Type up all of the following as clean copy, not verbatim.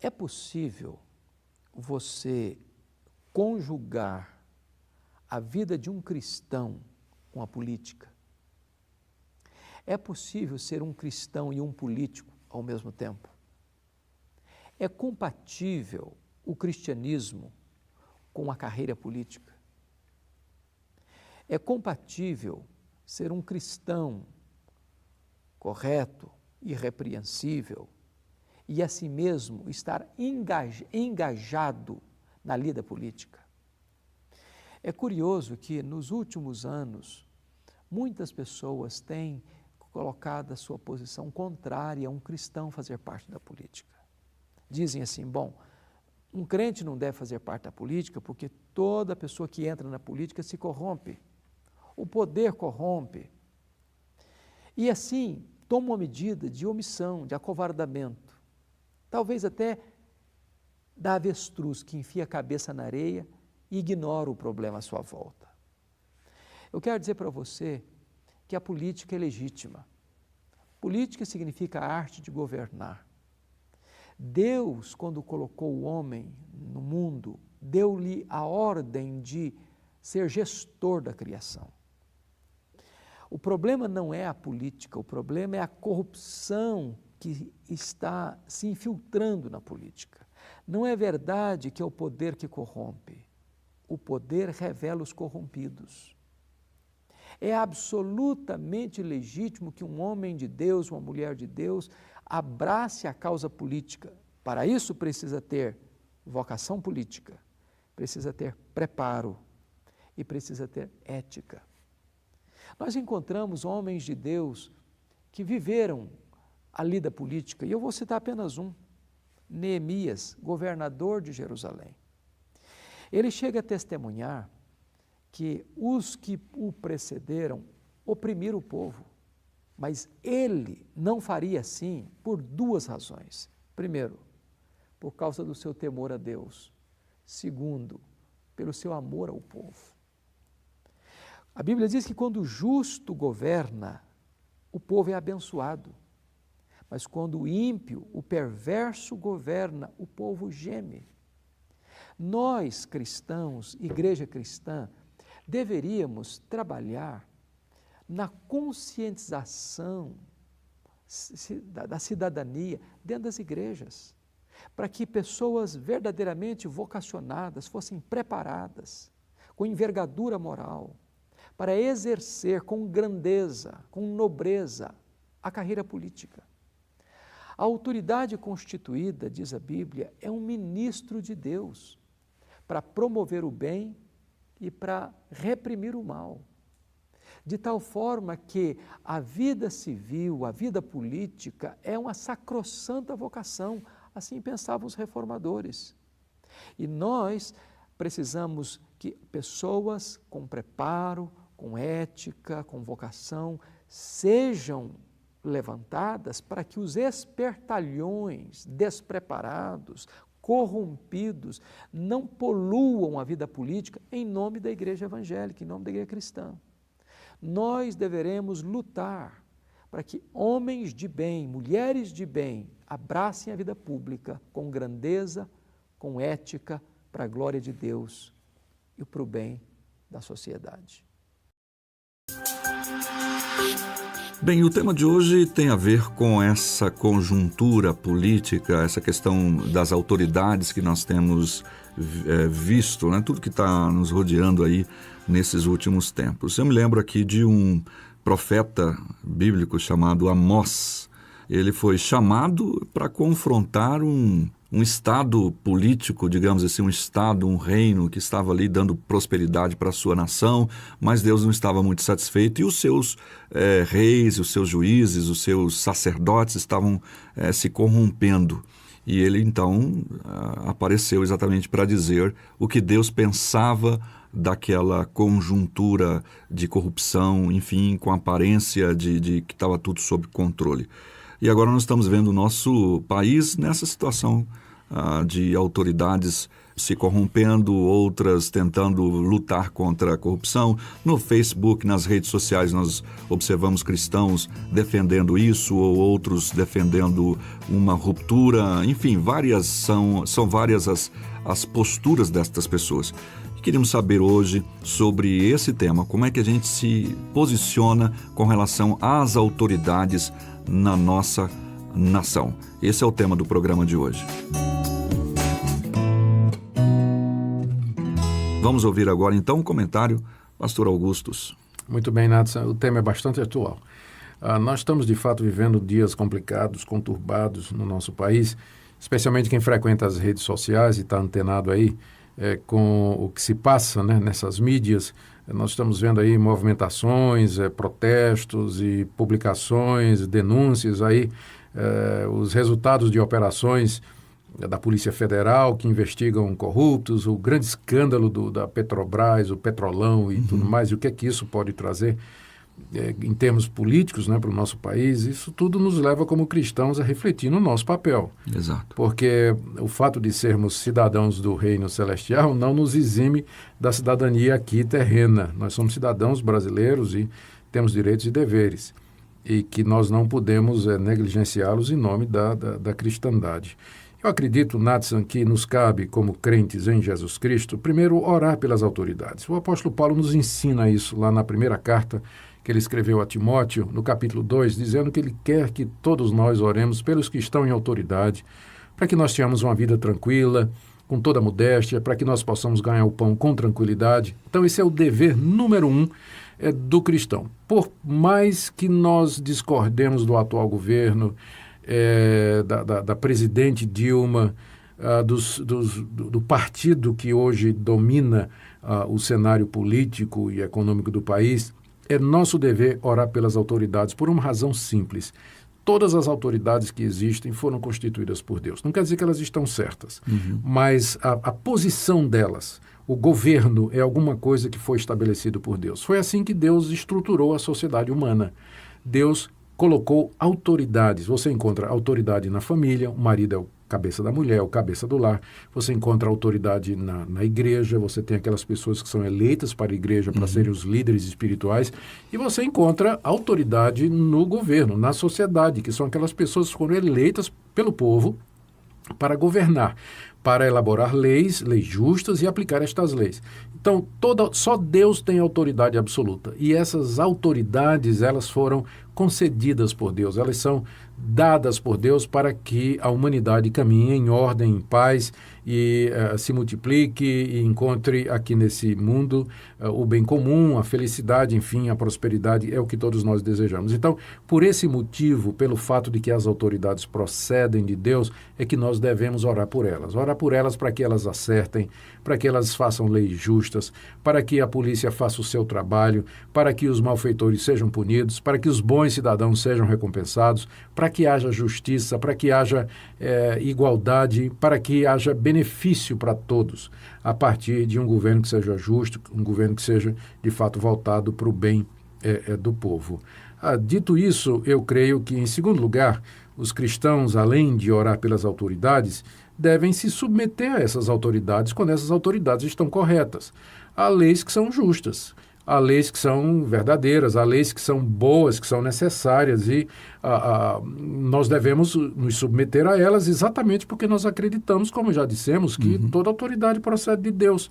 É possível você conjugar a vida de um cristão com a política? É possível ser um cristão e um político ao mesmo tempo? É compatível o cristianismo com a carreira política? É compatível ser um cristão correto, irrepreensível e, assim mesmo, estar engajado na lida política? É curioso que, nos últimos anos, muitas pessoas têm colocado a sua posição contrária a um cristão fazer parte da política. Dizem assim, bom, um crente não deve fazer parte da política porque toda pessoa que entra na política se corrompe. O poder corrompe. E assim, toma uma medida de omissão, de acovardamento. Talvez até da avestruz que enfia a cabeça na areia e ignora o problema à sua volta. Eu quero dizer para você que a política é legítima. Política significa a arte de governar. Deus, quando colocou o homem no mundo, deu-lhe a ordem de ser gestor da criação. O problema não é a política, o problema é a corrupção que está se infiltrando na política. Não é verdade que é o poder que corrompe. O poder revela os corrompidos. É absolutamente legítimo que um homem de Deus, uma mulher de Deus, abrace a causa política. Para isso precisa ter vocação política, precisa ter preparo e precisa ter ética. Nós encontramos homens de Deus que viveram a lida política, e eu vou citar apenas um, Neemias, governador de Jerusalém. Ele chega a testemunhar que os que o precederam oprimiram o povo, mas ele não faria assim por duas razões. Primeiro, por causa do seu temor a Deus. Segundo, pelo seu amor ao povo. A Bíblia diz que quando o justo governa, o povo é abençoado. Mas quando o ímpio, o perverso governa, o povo geme. Nós, cristãos, igreja cristã, deveríamos trabalhar na conscientização da cidadania dentro das igrejas, para que pessoas verdadeiramente vocacionadas fossem preparadas, com envergadura moral, para exercer com grandeza, com nobreza, a carreira política. A autoridade constituída, diz a Bíblia, é um ministro de Deus para promover o bem e para reprimir o mal. De tal forma que a vida civil, a vida política é uma sacrossanta vocação, assim pensavam os reformadores. E nós precisamos que pessoas com preparo, com ética, com vocação, sejam levantadas para que os espertalhões despreparados, corrompidos, não poluam a vida política em nome da igreja evangélica, em nome da igreja cristã. Nós deveremos lutar para que homens de bem, mulheres de bem, abracem a vida pública com grandeza, com ética, para a glória de Deus e para o bem da sociedade. Bem, o tema de hoje tem a ver com essa conjuntura política, essa questão das autoridades que nós temos visto, né? Tudo que está nos rodeando aí nesses últimos tempos. Eu me lembro aqui de um profeta bíblico chamado Amós. Ele foi chamado para confrontar um estado político, digamos assim, um estado, um reino que estava ali dando prosperidade para a sua nação, mas Deus não estava muito satisfeito e os seus reis, os seus juízes, os seus sacerdotes estavam se corrompendo. E ele então apareceu exatamente para dizer o que Deus pensava daquela conjuntura de corrupção, enfim, com a aparência de que estava tudo sob controle. E agora nós estamos vendo o nosso país nessa situação de autoridades se corrompendo, outras tentando lutar contra a corrupção. No Facebook, nas redes sociais, nós observamos cristãos defendendo isso ou outros defendendo uma ruptura. Enfim, são várias as posturas destas pessoas. Queríamos saber hoje sobre esse tema, como é que a gente se posiciona com relação às autoridades na nossa nação. Esse é o tema do programa de hoje. Vamos ouvir agora então um comentário, Pastor Augustus. Muito bem, Nathan, o tema é bastante atual. Nós estamos de fato vivendo dias complicados, conturbados no nosso país, especialmente quem frequenta as redes sociais e está antenado aí com o que se passa, né, nessas mídias. Nós estamos vendo aí movimentações, protestos e publicações, denúncias aí, os resultados de operações da Polícia Federal que investigam corruptos, o grande escândalo da Petrobras, o Petrolão e tudo mais, e o que é que isso pode trazer em termos políticos, né, para o nosso país. Isso tudo nos leva como cristãos a refletir no nosso papel. Exato. Porque o fato de sermos cidadãos do reino celestial não nos exime da cidadania aqui terrena. Nós somos cidadãos brasileiros e temos direitos e deveres, e que nós não podemos negligenciá-los em nome da cristandade. Eu acredito, Nathan, que nos cabe, como crentes em Jesus Cristo, primeiro orar pelas autoridades. O apóstolo Paulo nos ensina isso lá na primeira carta que ele escreveu a Timóteo, no capítulo 2, dizendo que ele quer que todos nós oremos pelos que estão em autoridade, para que nós tenhamos uma vida tranquila, com toda modéstia, para que nós possamos ganhar o pão com tranquilidade. Então esse é o dever número 1 do cristão. Por mais que nós discordemos do atual governo, da presidente Dilma, do partido que hoje domina o cenário político e econômico do país, é nosso dever orar pelas autoridades por uma razão simples. Todas as autoridades que existem foram constituídas por Deus. Não quer dizer que elas estão certas, mas a posição delas, o governo, é alguma coisa que foi estabelecido por Deus. Foi assim que Deus estruturou a sociedade humana. Deus colocou autoridades. Você encontra autoridade na família, o marido é o cabeça da mulher, o cabeça do lar. Você encontra autoridade na igreja, você tem aquelas pessoas que são eleitas para a igreja para serem os líderes espirituais, e você encontra autoridade no governo, na sociedade, que são aquelas pessoas que foram eleitas pelo povo para governar, para elaborar leis justas e aplicar estas leis. Então, só Deus tem autoridade absoluta. E essas autoridades, elas foram concedidas por Deus, elas são dadas por Deus para que a humanidade caminhe em ordem, em paz e se multiplique e encontre aqui nesse mundo o bem comum, a felicidade, enfim, a prosperidade, é o que todos nós desejamos. Então, por esse motivo, pelo fato de que as autoridades procedem de Deus, é que nós devemos orar por elas para que elas acertem, para que elas façam leis justas, para que a polícia faça o seu trabalho, para que os malfeitores sejam punidos, para que os bons cidadãos sejam recompensados, para que haja justiça, para que haja igualdade, para que haja benefício para todos, a partir de um governo que seja justo, um governo que seja, de fato, voltado para o bem do povo. Dito isso, eu creio que, em segundo lugar, os cristãos, além de orar pelas autoridades, devem se submeter a essas autoridades quando essas autoridades estão corretas. Há leis que são justas, há leis que são verdadeiras, há leis que são boas, que são necessárias, e nós devemos nos submeter a elas exatamente porque nós acreditamos, como já dissemos, que toda autoridade procede de Deus.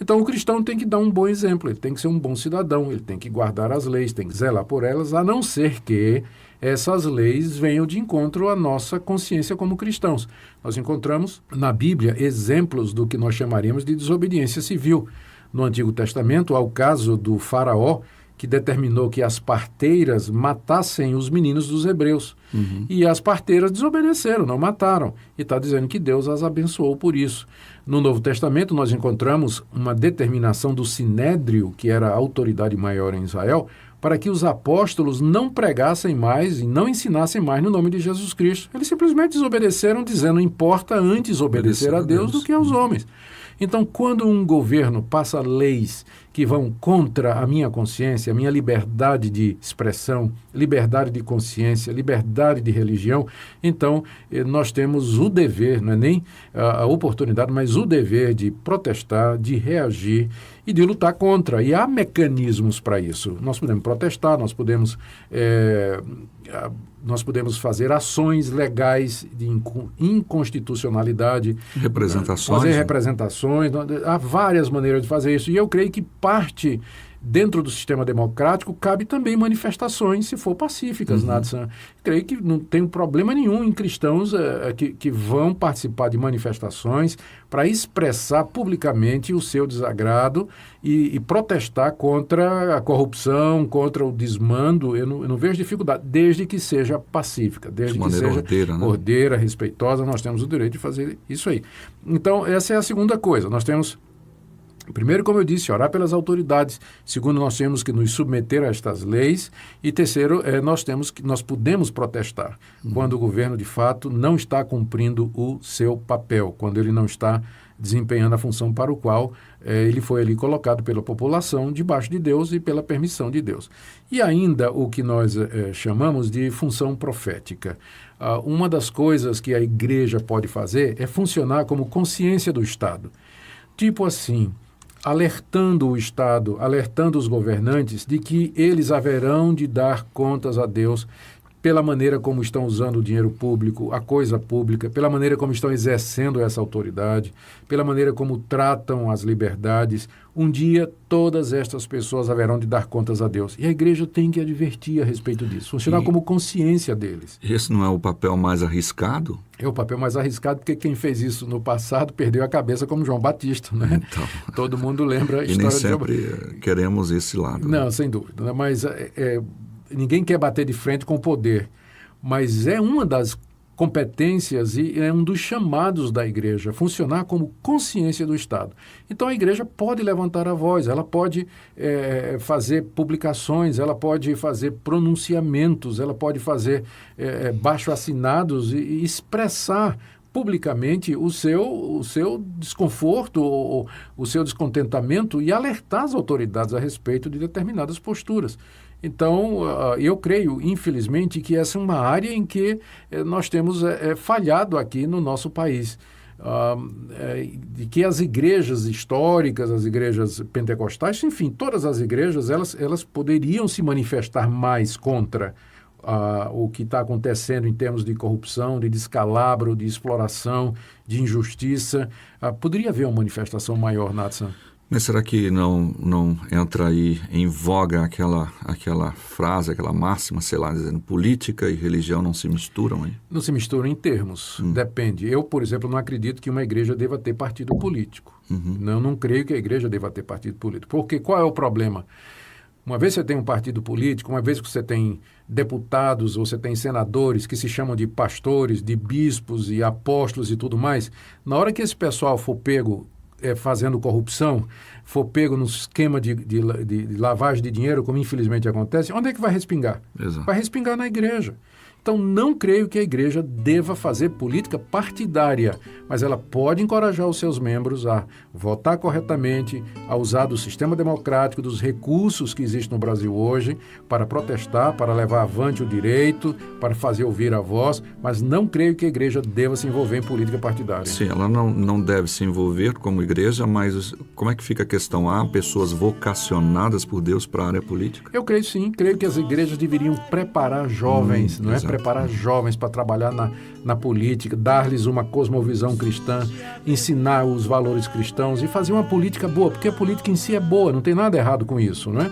Então o cristão tem que dar um bom exemplo, ele tem que ser um bom cidadão, ele tem que guardar as leis, tem que zelar por elas, a não ser que essas leis venham de encontro à nossa consciência como cristãos. Nós encontramos na Bíblia exemplos do que nós chamaríamos de desobediência civil. No Antigo Testamento, há o caso do faraó, que determinou que as parteiras matassem os meninos dos hebreus. E as parteiras desobedeceram, não mataram. E está dizendo que Deus as abençoou por isso. No Novo Testamento, nós encontramos uma determinação do Sinédrio, que era a autoridade maior em Israel, para que os apóstolos não pregassem mais e não ensinassem mais no nome de Jesus Cristo. Eles simplesmente desobedeceram, dizendo: importa antes obedecer a Deus do que aos homens. Então, quando um governo passa leis que vão contra a minha consciência, a minha liberdade de expressão, liberdade de consciência, liberdade de religião, então nós temos o dever, não é nem a oportunidade, mas o dever de protestar, de reagir e de lutar contra. E há mecanismos para isso. Nós podemos protestar, nós podemos fazer ações legais de inconstitucionalidade. Representações. Fazer representações. Há várias maneiras de fazer isso. E eu creio que parte dentro do sistema democrático cabe também manifestações, se for pacíficas, Natsan. Creio que não tem problema nenhum em cristãos que vão participar de manifestações para expressar publicamente o seu desagrado e protestar contra a corrupção, contra o desmando. Eu não vejo dificuldade, desde que seja pacífica, desde que seja ordeira, respeitosa. Nós temos o direito de fazer isso aí. Então, essa é a segunda coisa. Nós temos, primeiro, como eu disse, orar pelas autoridades. Segundo, nós temos que nos submeter a estas leis. E terceiro, nós podemos protestar quando o governo, de fato, não está cumprindo o seu papel, quando ele não está desempenhando a função para o qual ele foi ali colocado pela população, debaixo de Deus e pela permissão de Deus. E ainda o que nós chamamos de função profética. Uma das coisas que a igreja pode fazer é funcionar como consciência do Estado. Tipo assim, alertando o Estado, alertando os governantes de que eles haverão de dar contas a Deus pela maneira como estão usando o dinheiro público, a coisa pública, pela maneira como estão exercendo essa autoridade, pela maneira como tratam as liberdades. Um dia, todas estas pessoas haverão de dar contas a Deus. E a igreja tem que advertir a respeito disso, funcionar como consciência deles. Esse não é o papel mais arriscado? É o papel mais arriscado, porque quem fez isso no passado perdeu a cabeça, como João Batista, né? Então, todo mundo lembra a história de João. E nem sempre queremos esse lado. Não, né? Sem dúvida. Né? Mas ninguém quer bater de frente com o poder, mas é uma das competências e é um dos chamados da igreja, funcionar como consciência do Estado. Então a igreja pode levantar a voz, ela pode fazer publicações, ela pode fazer pronunciamentos, ela pode fazer baixo-assinados e expressar publicamente o seu desconforto, o seu descontentamento e alertar as autoridades a respeito de determinadas posturas. Então, eu creio, infelizmente, que essa é uma área em que nós temos falhado aqui no nosso país. De que as igrejas históricas, as igrejas pentecostais, enfim, todas as igrejas, elas poderiam se manifestar mais contra o que está acontecendo em termos de corrupção, de descalabro, de exploração, de injustiça. Poderia haver uma manifestação maior, Natsan? Mas será que não entra aí em voga aquela frase, aquela máxima, sei lá, dizendo política e religião não se misturam, hein? Não se misturam em termos, depende. Eu, por exemplo, não acredito que uma igreja deva ter partido político. Eu não creio que a igreja deva ter partido político. Porque qual é o problema? Uma vez você tem um partido político, uma vez que você tem deputados ou você tem senadores que se chamam de pastores, de bispos e apóstolos e tudo mais, na hora que esse pessoal for pego fazendo corrupção, for pego no esquema de lavagem de dinheiro, como infelizmente acontece, onde é que vai respingar? Exato. Vai respingar na igreja. Então, não creio que a igreja deva fazer política partidária, mas ela pode encorajar os seus membros a votar corretamente, a usar do sistema democrático, dos recursos que existem no Brasil hoje, para protestar, para levar avante o direito, para fazer ouvir a voz, mas não creio que a igreja deva se envolver em política partidária. Sim, ela não deve se envolver como igreja, mas como é que fica a questão? Há pessoas vocacionadas por Deus para a área política? Eu creio sim, creio que as igrejas deveriam preparar jovens, não é? Preparar jovens para trabalhar na política, dar-lhes uma cosmovisão cristã, ensinar os valores cristãos e fazer uma política boa, porque a política em si é boa, não tem nada errado com isso, não é?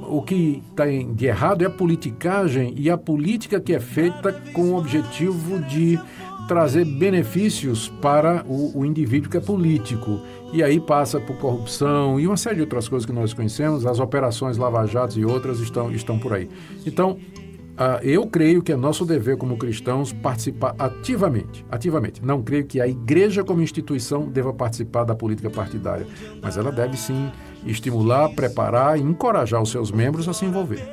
O que está de errado é a politicagem e a política que é feita com o objetivo de trazer benefícios para o indivíduo que é político. E aí passa por corrupção e uma série de outras coisas que nós conhecemos, as operações Lava Jato e outras estão por aí. Então, Eu creio que é nosso dever como cristãos participar ativamente. Não creio que a igreja como instituição deva participar da política partidária, mas ela deve sim estimular, preparar e encorajar os seus membros a se envolver.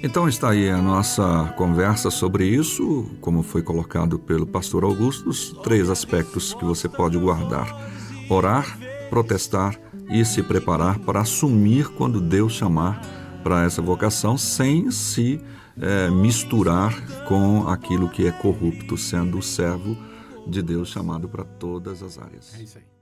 Então está aí a nossa conversa sobre isso, como foi colocado pelo pastor Augusto, os 3 aspectos que você pode guardar: orar, protestar e se preparar para assumir quando Deus chamar para essa vocação, sem se misturar com aquilo que é corrupto, sendo o servo de Deus chamado para todas as áreas. É isso aí.